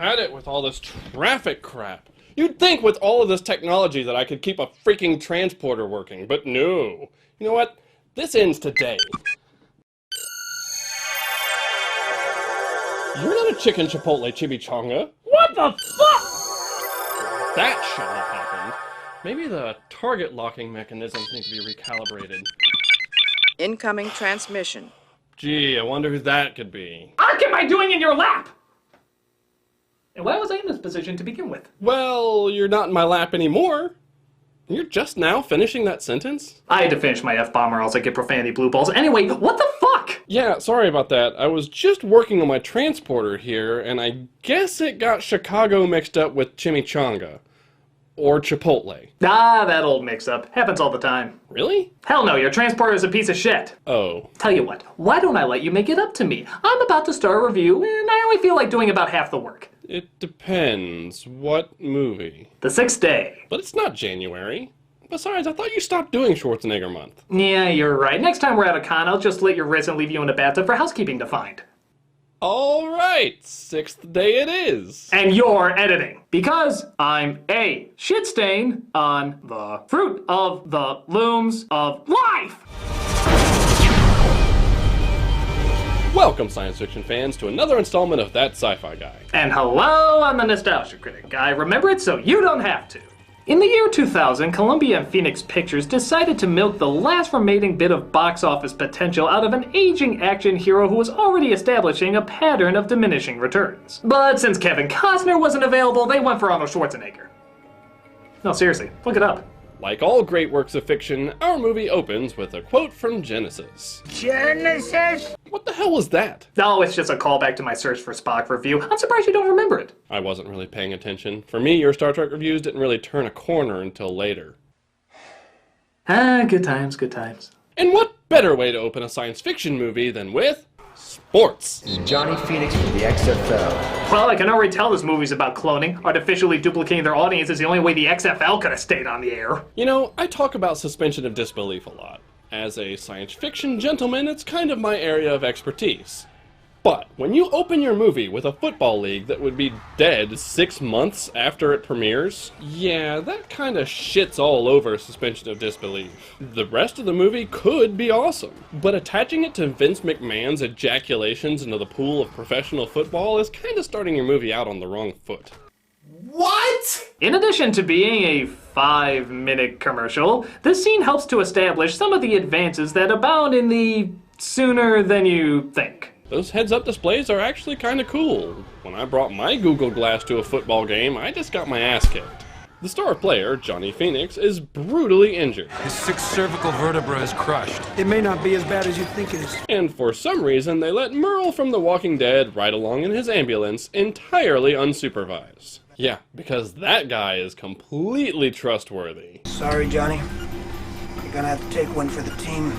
had it with all this traffic crap. You'd think with all of this technology that I could keep a freaking transporter working, but no. You know what? This ends today. You're not a chicken chipotle chimichanga. What the fuck? That shouldn't have happened. Maybe the target locking mechanisms need to be recalibrated. Incoming transmission. Gee, I wonder who that could be. What am I doing in your lap? And why was I in this position to begin with? Well, you're not in my lap anymore. You're just now finishing that sentence? I had to finish my F-bomb or else I get profanity blue balls. Anyway, what the fuck? Yeah, sorry about that. I was just working on my transporter here, and I guess it got Chicago mixed up with chimichanga. Or Chipotle. Ah, that old mix-up. Happens all the time. Really? Hell no, your transporter is a piece of shit. Oh. Tell you what, why don't I let you make it up to me? I'm about to start a review, and I only feel like doing about half the work. It depends. What movie? The Sixth Day. But it's not January. Besides, I thought you stopped doing Schwarzenegger month. Yeah, you're right. Next time we're at a con, I'll just slit your wrists and leave you in a bathtub for housekeeping to find. Alright, Sixth Day it is. And you're editing. Because I'm a shit stain on the fruit of the looms of life! Welcome, science fiction fans, to another installment of That Sci-Fi Guy. And hello, I'm the Ностальгирующий Critic. I remember it so you don't have to. In the year 2000, Columbia and Phoenix Pictures decided to milk the last remaining bit of box office potential out of an aging action hero who was already establishing a pattern of diminishing returns. But since Kevin Costner wasn't available, they went for Arnold Schwarzenegger. No, seriously, look it up. Like all great works of fiction, our movie opens with a quote from Genesis. Genesis? What the hell was that? Oh, it's just a callback to my search for Spock review. I'm surprised you don't remember it. I wasn't really paying attention. For me, your Star Trek reviews didn't really turn a corner until later. Ah, good times, good times. And what better way to open a science fiction movie than with sports? This is Johnny Phoenix from the XFL. Well, I can already tell this movie's about cloning. Artificially duplicating their audience is the only way the XFL could have stayed on the air. You know, I talk about suspension of disbelief a lot. As a science fiction gentleman, it's kind of my area of expertise. But when you open your movie with a football league that would be dead 6 months after it premieres, yeah, that kind of shits all over suspension of disbelief. The rest of the movie could be awesome, but attaching it to Vince McMahon's ejaculations into the pool of professional football is kind of starting your movie out on the wrong foot. What? In addition to being a 5-minute commercial, this scene helps to establish some of the advances that abound in the sooner than you think. Those heads-up displays are actually kind of cool. When I brought my Google Glass to a football game, I just got my ass kicked. The star player, Johnny Phoenix, is brutally injured. His 6th cervical vertebra is crushed. It may not be as bad as you think it is. And for some reason, they let Merle from The Walking Dead ride along in his ambulance entirely unsupervised. Yeah, because that guy is completely trustworthy. Sorry, Johnny. You're gonna have to take one for the team.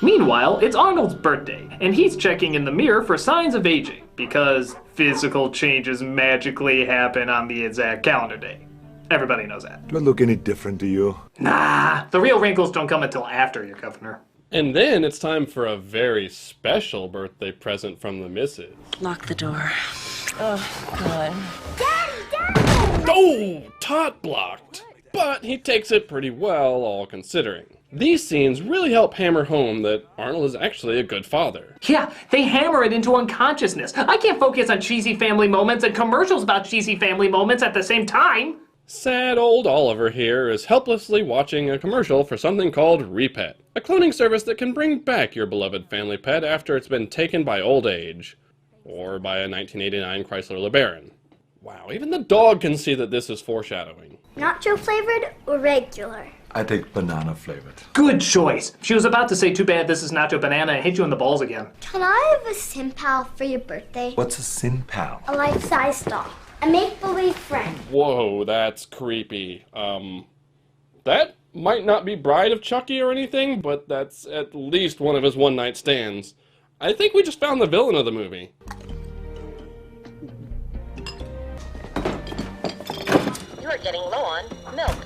Meanwhile, it's Arnold's birthday, and he's checking in the mirror for signs of aging, because physical changes magically happen on the exact calendar day. Everybody knows that. Do I look any different to you? Nah, the real wrinkles don't come until after you're governor. And then it's time for a very special birthday present from the missus. Lock the door. Oh, God. Oh, Tot blocked! But he takes it pretty well, all considering. These scenes really help hammer home that Arnold is actually a good father. Yeah, they hammer it into unconsciousness. I can't focus on cheesy family moments and commercials about cheesy family moments at the same time. Sad old Oliver here is helplessly watching a commercial for something called Repet, a cloning service that can bring back your beloved family pet after it's been taken by old age, or by a 1989 Chrysler LeBaron. Wow, even the dog can see that this is foreshadowing. Nacho flavored or regular? I take banana flavored. Good choice. She was about to say, too bad this is nacho banana and hit you in the balls again. Can I have a sim pal for your birthday? What's a sin pal? A life-size doll. A make-believe friend. Whoa, that's creepy. That might not be Bride of Chucky or anything, but that's at least one of his one-night stands. I think we just found the villain of the movie. You are getting low on milk.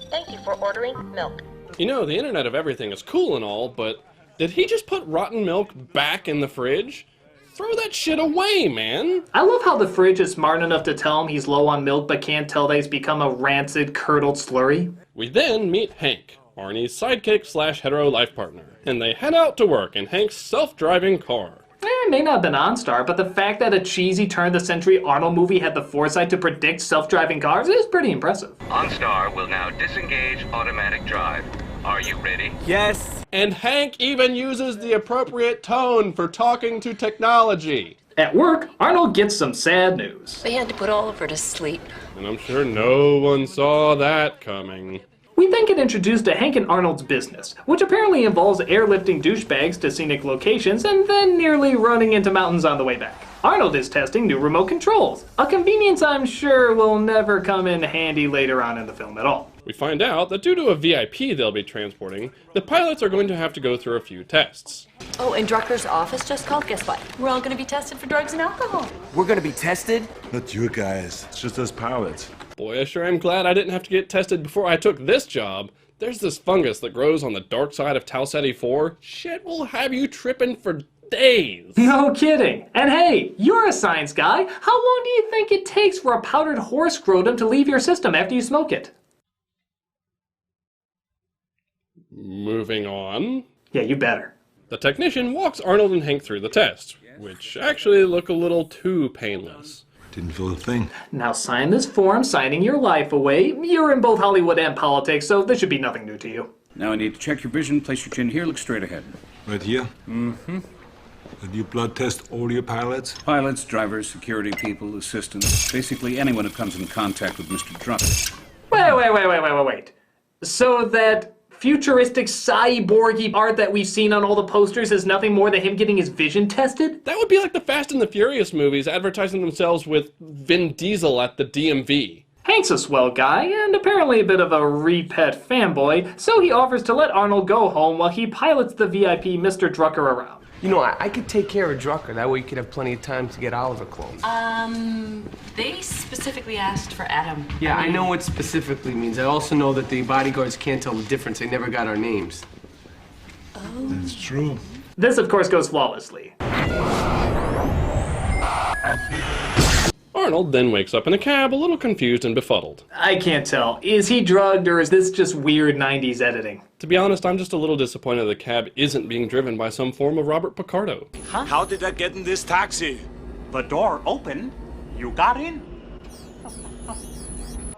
Thank you for ordering milk. You know, the Internet of Everything is cool and all, but Did he just put rotten milk back in the fridge? Throw that shit away, man! I love how the fridge is smart enough to tell him he's low on milk but can't tell that he's become a rancid, curdled slurry. We then meet Hank, Arnie's sidekick / hetero life partner, and they head out to work in Hank's self-driving car. It may not have been OnStar, but the fact that a cheesy turn-of-the-century Arnold movie had the foresight to predict self-driving cars is pretty impressive. OnStar will now disengage automatic drive. Are you ready? Yes. And Hank even uses the appropriate tone for talking to technology. At work, Arnold gets some sad news. They had to put Oliver to sleep. And I'm sure no one saw that coming. We then get introduced to Hank and Arnold's business, which apparently involves airlifting douchebags to scenic locations and then nearly running into mountains on the way back. Arnold is testing new remote controls, a convenience I'm sure will never come in handy later on in the film at all. We find out that due to a VIP they'll be transporting, the pilots are going to have to go through a few tests. Oh, and Drucker's office just called. Guess what? We're all going to be tested for drugs and alcohol. We're gonna be tested? Not you guys, it's just us pilots. Boy, I sure am glad I didn't have to get tested before I took this job. There's this fungus that grows on the dark side of Tau Ceti 4. Shit will have you tripping for days. No kidding. And hey, you're a science guy. How long do you think it takes for a powdered horse scrotum to leave your system after you smoke it? Moving on. Yeah, you better. The technician walks Arnold and Hank through the tests, which actually look a little too painless. Didn't feel a thing. Now sign this form signing your life away. You're in both Hollywood and politics, so this should be nothing new to you. Now I need to check your vision. Place your chin here. Look straight ahead. Right here? Mm-hmm. Did you blood test all your pilots? Pilots, drivers, security people, assistants. Basically anyone who comes in contact with Mr. Drucker. Wait. So that futuristic cyborgy art that we've seen on all the posters is nothing more than him getting his vision tested? That would be like the Fast and the Furious movies advertising themselves with Vin Diesel at the DMV. Hank's a swell guy, and apparently a bit of a repet fanboy, so he offers to let Arnold go home while he pilots the VIP Mr. Drucker around. You know, I could take care of Drucker. That way you could have plenty of time to get Oliver cloned. They specifically asked for Adam. Yeah, I know what specifically means. I also know that the bodyguards can't tell the difference. They never got our names. Oh. That's true. This, of course, goes flawlessly. Arnold then wakes up in a cab, a little confused and befuddled. I can't tell. Is he drugged, or is this just weird 90s editing? To be honest, I'm just a little disappointed the cab isn't being driven by some form of Robert Picardo. Huh? How did I get in this taxi? The door opened. You got in.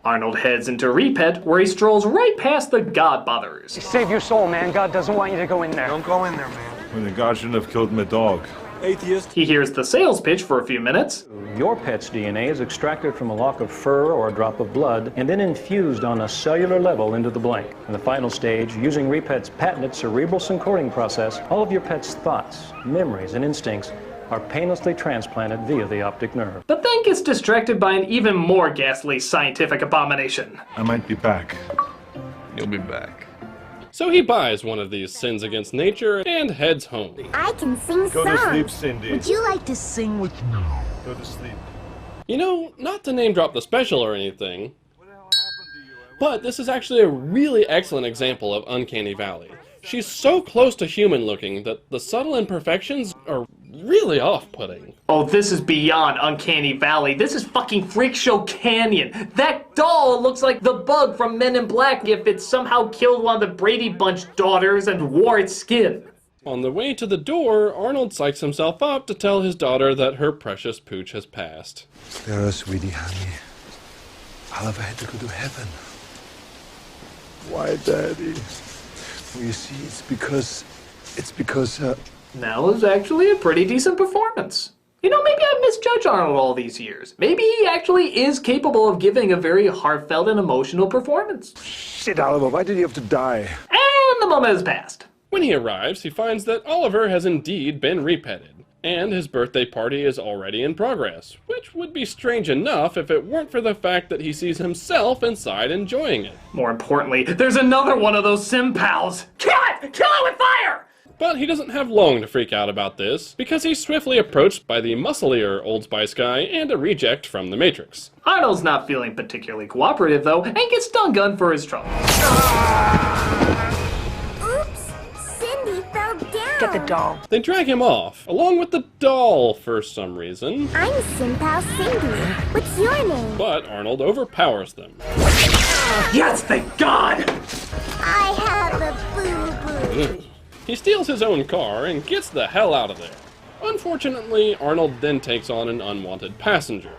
Arnold heads into Repet, where he strolls right past the Godbothers. Save your soul, man. God doesn't want you to go in there. Don't go in there, man. Well, the guard shouldn't have killed my dog. Atheist. He hears the sales pitch for a few minutes. Your pet's DNA is extracted from a lock of fur or a drop of blood and then infused on a cellular level into the blank. In the final stage, using Repet's patented cerebral syncording process, all of your pet's thoughts, memories, and instincts are painlessly transplanted via the optic nerve. But then gets distracted by an even more ghastly scientific abomination. I might be back. You'll be back. So he buys one of these sins against nature and heads home. I can sing Go songs. to sleep, Cindy. Would you like to sing with me? Go to sleep. You know, not to name drop the special or anything, but this is actually a really excellent example of Uncanny Valley. She's so close to human looking that the subtle imperfections are really off-putting. Oh, this is beyond Uncanny Valley. This is fucking Freak Show Canyon. That doll looks like the bug from Men in Black if it somehow killed one of the Brady Bunch daughters and wore its skin. On the way to the door, Arnold psychs himself up to tell his daughter that her precious pooch has passed. Sarah, sweetie, honey. Oliver had to go to heaven. Why, Daddy? Well, you see, it's because, That was actually a pretty decent performance. You know, maybe I misjudged Arnold all these years. Maybe he actually is capable of giving a very heartfelt and emotional performance. Shit, Oliver, why did he have to die? And the moment has passed. When he arrives, he finds that Oliver has indeed been repetted, and his birthday party is already in progress, which would be strange enough if it weren't for the fact that he sees himself inside enjoying it. More importantly, there's another one of those sim pals. Kill it! Kill it with fire! But he doesn't have long to freak out about this, because he's swiftly approached by the musclier Old Spice guy and a reject from the Matrix. Arnold's not feeling particularly cooperative, though, and gets stun-gunned for his trouble. Oops! Cindy fell down. Get the doll. They drag him off, along with the doll for some reason. I'm Simpal Cindy. What's your name? But Arnold overpowers them. Yes, thank God! I have a boo-boo. He steals his own car and gets the hell out of there. Unfortunately, Arnold then takes on an unwanted passenger.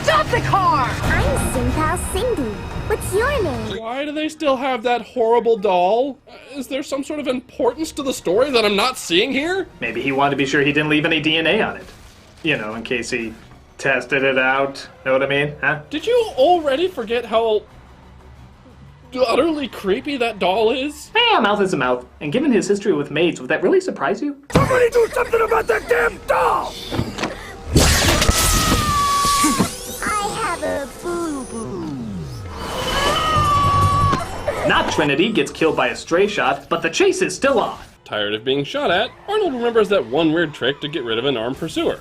Stop the car! I'm Simpal Cindy. What's your name? Why do they still have that horrible doll? Is there some sort of importance to the story that I'm not seeing here? Maybe he wanted to be sure he didn't leave any DNA on it. You know, in case he tested it out. Know what I mean? Huh? Did you already forget how utterly creepy that doll is? Hey, a mouth is a mouth. And given his history with maids, would that really surprise you? Somebody do something about that damn doll! I have a boo-boo. Not Trinity gets killed by a stray shot, but the chase is still on. Tired of being shot at, Arnold remembers that one weird trick to get rid of an armed pursuer.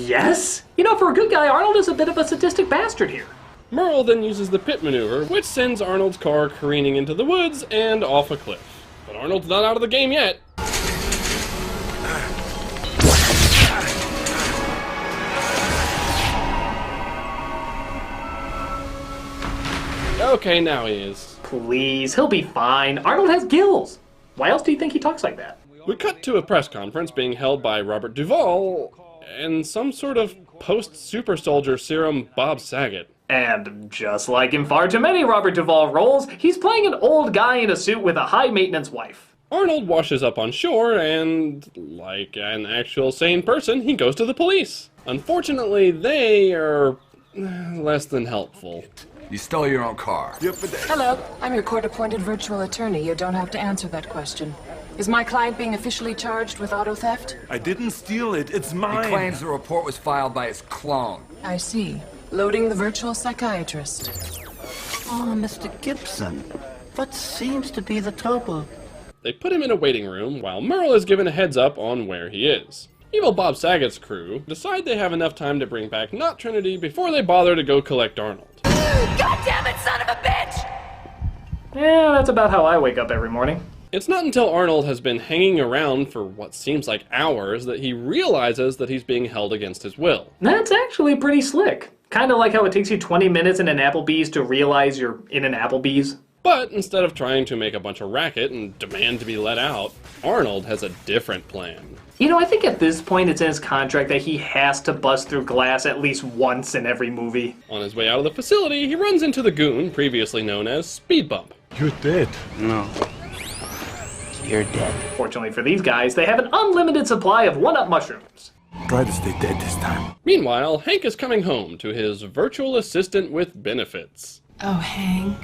Yes? You know, for a good guy, Arnold is a bit of a sadistic bastard here. Merle then uses the pit maneuver, which sends Arnold's car careening into the woods and off a cliff. But Arnold's not out of the game yet. Okay, now he is. Please, he'll be fine. Arnold has gills. Why else do you think he talks like that? We cut to a press conference being held by Robert Duvall and some sort of post-super soldier serum Bob Saget. And just like in far too many Robert Duvall roles, he's playing an old guy in a suit with a high-maintenance wife. Arnold washes up on shore and, like an actual sane person, he goes to the police. Unfortunately, they are less than helpful. You stole your own car. Hello, I'm your court-appointed virtual attorney. You don't have to answer that question. Is my client being officially charged with auto theft? I didn't steal it. It's mine. He claims the report was filed by his clone. I see. Loading the virtual psychiatrist. Oh, Mr. Gibson. What seems to be the trouble? They put him in a waiting room while Merle is given a heads up on where he is. Evil Bob Saget's crew decide they have enough time to bring back not Trinity before they bother to go collect Arnold. God damn it, son of a bitch! Yeah, that's about how I wake up every morning. It's not until Arnold has been hanging around for what seems like hours that he realizes that he's being held against his will. That's actually pretty slick. Kind of like how it takes you 20 minutes in an Applebee's to realize you're in an Applebee's. But instead of trying to make a bunch of racket and demand to be let out, Arnold has a different plan. You know, I think at this point it's in his contract that he has to bust through glass at least once in every movie. On his way out of the facility, he runs into the goon, previously known as Speed Bump. You're dead. No. You're dead. Fortunately for these guys, they have an unlimited supply of one-up mushrooms. Try to stay dead this time. Meanwhile, Hank is coming home to his virtual assistant with benefits. Oh, Hank.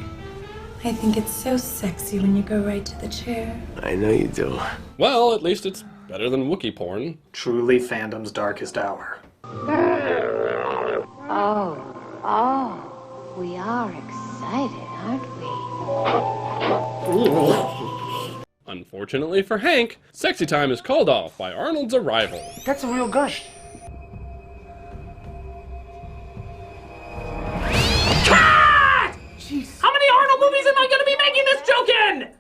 I think it's so sexy when you go right to the chair. I know you do. Well, at least it's better than Wookiee porn. Truly fandom's darkest hour. Oh, we are excited, aren't we? Unfortunately for Hank, sexy time is called off by Arnold's arrival. That's a real gush. Jeez. How many Arnold movies am I going to be making this joke in?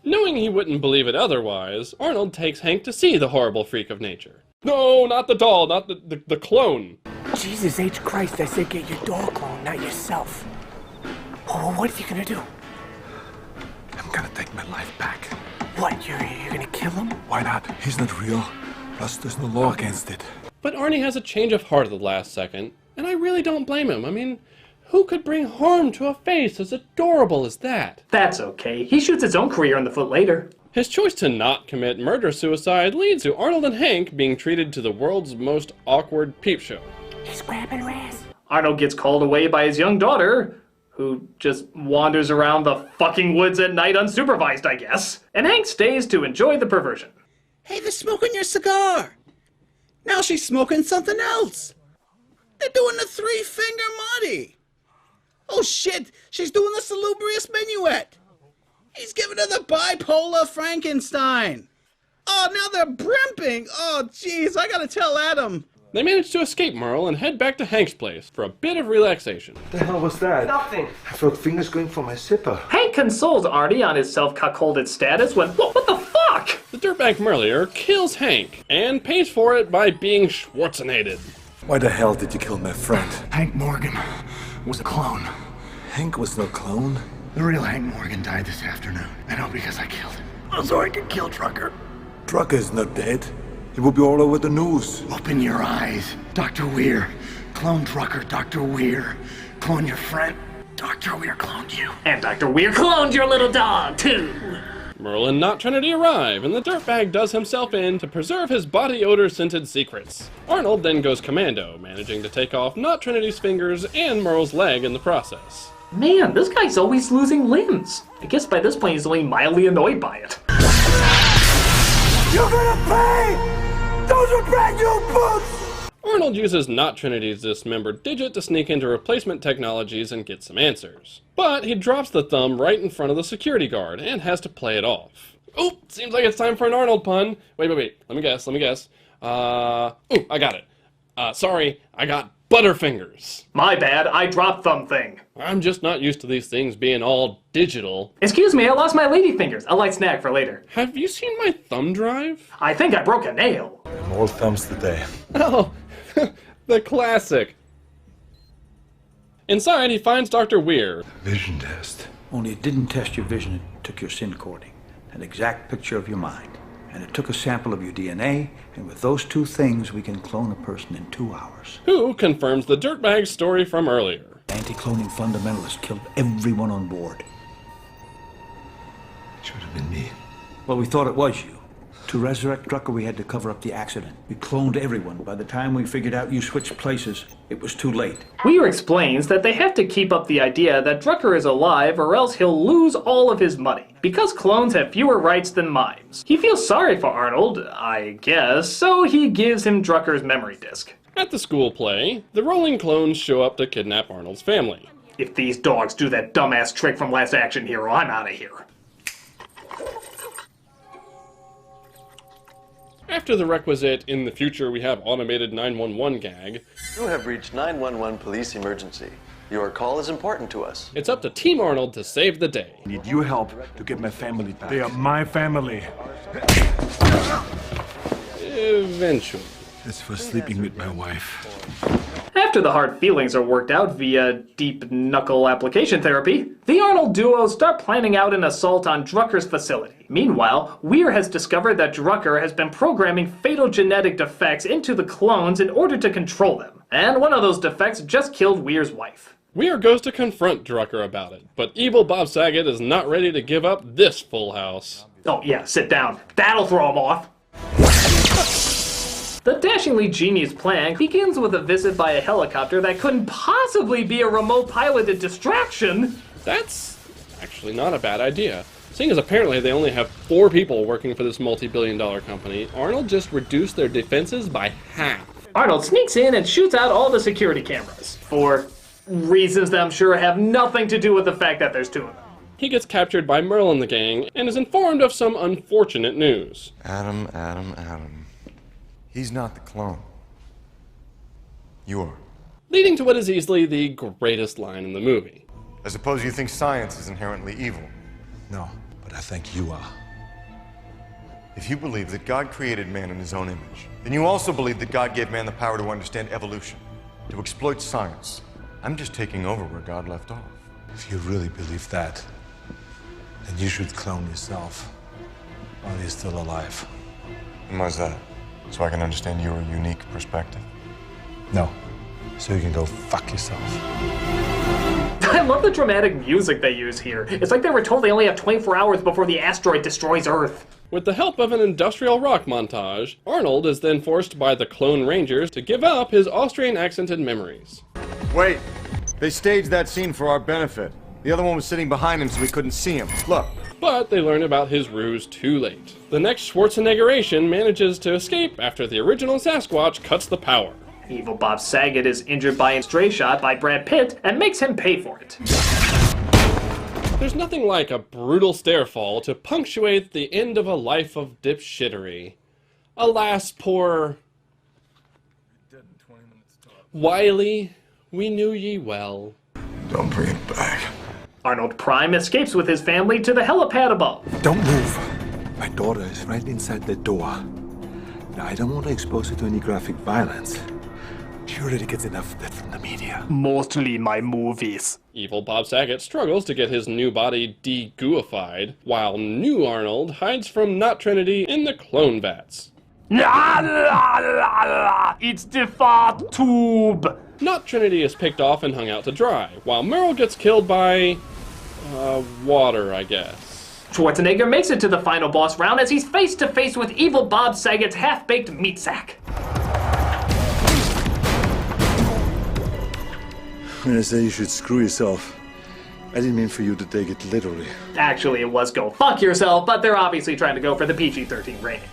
Knowing he wouldn't believe it otherwise, Arnold takes Hank to see the horrible freak of nature. No, not the doll, not the clone. Jesus H. Christ, I said get your doll clone, not yourself. Oh, what are you gonna do? I'm gonna take my life back. What, you're gonna kill him? Why not? He's not real. Plus, there's no law against it. But Arnie has a change of heart at the last second, and I really don't blame him. I mean, who could bring harm to a face as adorable as that? That's okay. He shoots his own career in the foot later. His choice to not commit murder-suicide leads to Arnold and Hank being treated to the world's most awkward peep show. He's grabbing her ass. Arnold gets called away by his young daughter, who just wanders around the fucking woods at night unsupervised, I guess. And Hank stays to enjoy the perversion. Hey, they're smoking your cigar. Now she's smoking something else. They're doing the three-finger Monty. Oh shit, she's doing the salubrious minuet. He's giving her the bipolar Frankenstein. Oh, now they're brimping. Oh, jeez, I gotta tell Adam. They manage to escape Merle and head back to Hank's place for a bit of relaxation. What the hell was that? Nothing. I felt fingers going for my zipper. Hank consoles Artie on his self-cuckolded status when, what the fuck? The dirtbag Merlier kills Hank and pays for it by being Schwarzenegged. Why the hell did you kill my friend? Hank Morgan was a clone. Hank was no clone. The real Hank Morgan died this afternoon. I know because I killed him. So I could kill Drucker. Drucker is not dead. He will be all over the news. Open your eyes. Dr. Weir. Clone Drucker, Dr. Weir. Clone your friend. Dr. Weir cloned you. And Dr. Weir cloned your little dog, too. Merle and Not Trinity arrive, and the dirtbag does himself in to preserve his body odor-scented secrets. Arnold then goes commando, managing to take off Not Trinity's fingers and Merle's leg in the process. Man, this guy's always losing limbs. I guess by this point he's only mildly annoyed by it. You're gonna pay! Those are brand new boots! Arnold uses Not Trinity's dismembered digit to sneak into replacement technologies and get some answers. But he drops the thumb right in front of the security guard and has to play it off. Oh, seems like it's time for an Arnold pun. Wait. Let me guess. Ooh, I got it. Sorry, I got Butterfingers. My bad, I dropped thumb thing. I'm just not used to these things being all digital. Excuse me, I lost my lady fingers. A light snack for later. Have you seen my thumb drive? I think I broke a nail. More thumbs today. Oh, the classic. Inside, he finds Dr. Weir. Vision test. Only it didn't test your vision, it took your sin coding. An exact picture of your mind. And it took a sample of your DNA, and with those two things, we can clone a person in 2 hours. Who confirms the dirtbag's story from earlier. Anti-cloning fundamentalists killed everyone on board. It should have been me. Well, we thought it was you. To resurrect Drucker, we had to cover up the accident. We cloned everyone. By the time we figured out you switched places, it was too late. Weir explains that they have to keep up the idea that Drucker is alive or else he'll lose all of his money, because clones have fewer rights than mimes. He feels sorry for Arnold, I guess, so he gives him Drucker's memory disk. At the school play, the rolling clones show up to kidnap Arnold's family. If these dogs do that dumbass trick from Last Action Hero, I'm out of here. After the requisite, in the future we have automated 911 gag, You have reached 911 police emergency. Your call is important to us. It's up to Team Arnold to save the day. I need your help to get my family back. They are my family. Eventually. That's for sleeping with my wife. After the hard feelings are worked out via deep knuckle application therapy, the Arnold duo start planning out an assault on Drucker's facility. Meanwhile, Weir has discovered that Drucker has been programming fatal genetic defects into the clones in order to control them. And one of those defects just killed Weir's wife. Weir goes to confront Drucker about it, but evil Bob Saget is not ready to give up this full house. Oh yeah, sit down. That'll throw him off. The dashingly genius plan begins with a visit by a helicopter that couldn't possibly be a remote piloted distraction. That's actually not a bad idea. Seeing as apparently they only have 4 people working for this multi-billion-dollar company, Arnold just reduced their defenses by half. Arnold sneaks in and shoots out all the security cameras, for reasons that I'm sure have nothing to do with the fact that there's 2 of them. He gets captured by Merle and the gang and is informed of some unfortunate news. Adam. He's not the clone. You are. Leading to what is easily the greatest line in the movie. I suppose you think science is inherently evil. No, but I think you are. If you believe that God created man in his own image, then you also believe that God gave man the power to understand evolution, to exploit science. I'm just taking over where God left off. If you really believe that, then you should clone yourself while you're still alive. And why's that? So I can understand your unique perspective? No, so you can go fuck yourself. I love the dramatic music they use here. It's like they were told they only have 24 hours before the asteroid destroys Earth. With the help of an industrial rock montage, Arnold is then forced by the Clone Rangers to give up his Austrian accented memories. Wait, they staged that scene for our benefit. The other one was sitting behind him so we couldn't see him. Look. But they learn about his ruse too late. The next Schwarzeneggeration manages to escape after the original Sasquatch cuts the power. Evil Bob Saget is injured by a stray shot by Brad Pitt and makes him pay for it. There's nothing like a brutal stairfall to punctuate the end of a life of dipshittery. Alas, poor Wiley, we knew ye well. Don't bring it back. Arnold Prime escapes with his family to the helipad above. Don't move. My daughter is right inside the door. Now, I don't want to expose her to any graphic violence. She already gets enough of that from the media. Mostly my movies. Evil Bob Saget struggles to get his new body de-gooified, while new Arnold hides from Not Trinity in the clone vats. It's the fart tube. Not Trinity is picked off and hung out to dry, while Merle gets killed by... water, I guess. Schwarzenegger makes it to the final boss round as he's face to face with evil Bob Saget's half-baked meat sack. When I say you should screw yourself, I didn't mean for you to take it literally. Actually, it was go fuck yourself, but they're obviously trying to go for the PG-13 rating.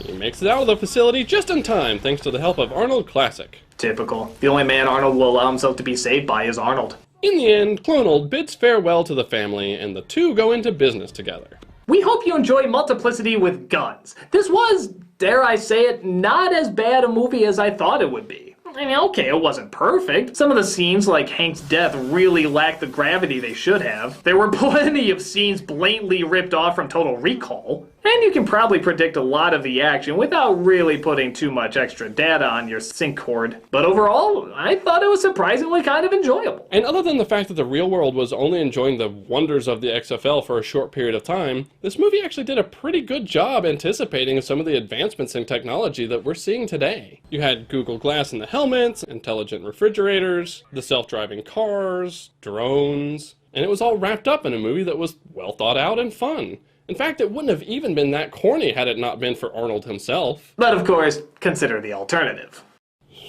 He makes it out of the facility just in time, thanks to the help of Arnold Classic. Typical. The only man Arnold will allow himself to be saved by is Arnold. In the end, Clonold bids farewell to the family, and the two go into business together. We hope you enjoy Multiplicity with guns. This was, dare I say it, not as bad a movie as I thought it would be. I mean, okay, it wasn't perfect. Some of the scenes, like Hank's death, really lacked the gravity they should have. There were plenty of scenes blatantly ripped off from Total Recall. And you can probably predict a lot of the action without really putting too much extra data on your sync cord. But overall, I thought it was surprisingly kind of enjoyable. And other than the fact that the real world was only enjoying the wonders of the XFL for a short period of time, this movie actually did a pretty good job anticipating some of the advancements in technology that we're seeing today. You had Google Glass in the helmets, intelligent refrigerators, the self-driving cars, drones, and it was all wrapped up in a movie that was well thought out and fun. In fact, it wouldn't have even been that corny had it not been for Arnold himself. But of course, consider the alternative.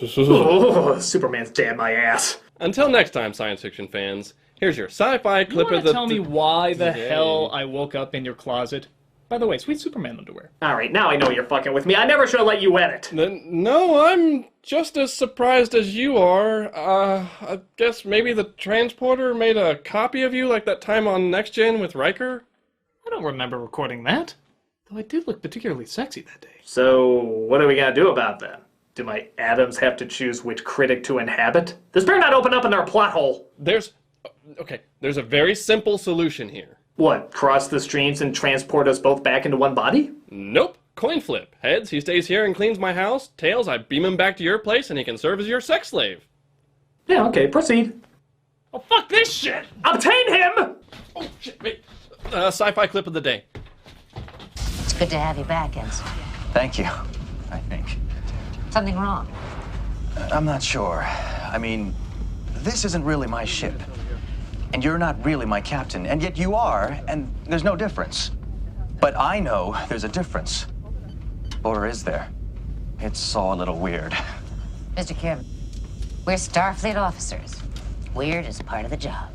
Oh, Superman's dead my ass. Until next time, science fiction fans, here's your sci-fi clip of the... tell me why the hell I woke up in your closet? By the way, sweet Superman underwear. Alright, now I know you're fucking with me. I never should have let you edit. No, I'm just as surprised as you are. I guess maybe the transporter made a copy of you like that time on Next Gen with Riker? I don't remember recording that, though I did look particularly sexy that day. So, what are we gonna do about that? Do my atoms have to choose which critic to inhabit? This better not open up another plot hole. There's a very simple solution here. What, cross the streams and transport us both back into one body? Nope. Coin flip. Heads, he stays here and cleans my house. Tails, I beam him back to your place and he can serve as your sex slave. Yeah, okay, proceed. Oh, fuck this shit! Obtain him! Oh, shit, wait. Sci-fi clip of the day. It's good to have you back, Ensign. Thank you, I think. Something wrong? I'm not sure. I mean, this isn't really my ship. And you're not really my captain, and yet you are, and there's no difference. But I know there's a difference. Or is there? It's all a little weird. Mr. Kim, we're Starfleet officers. Weird is part of the job.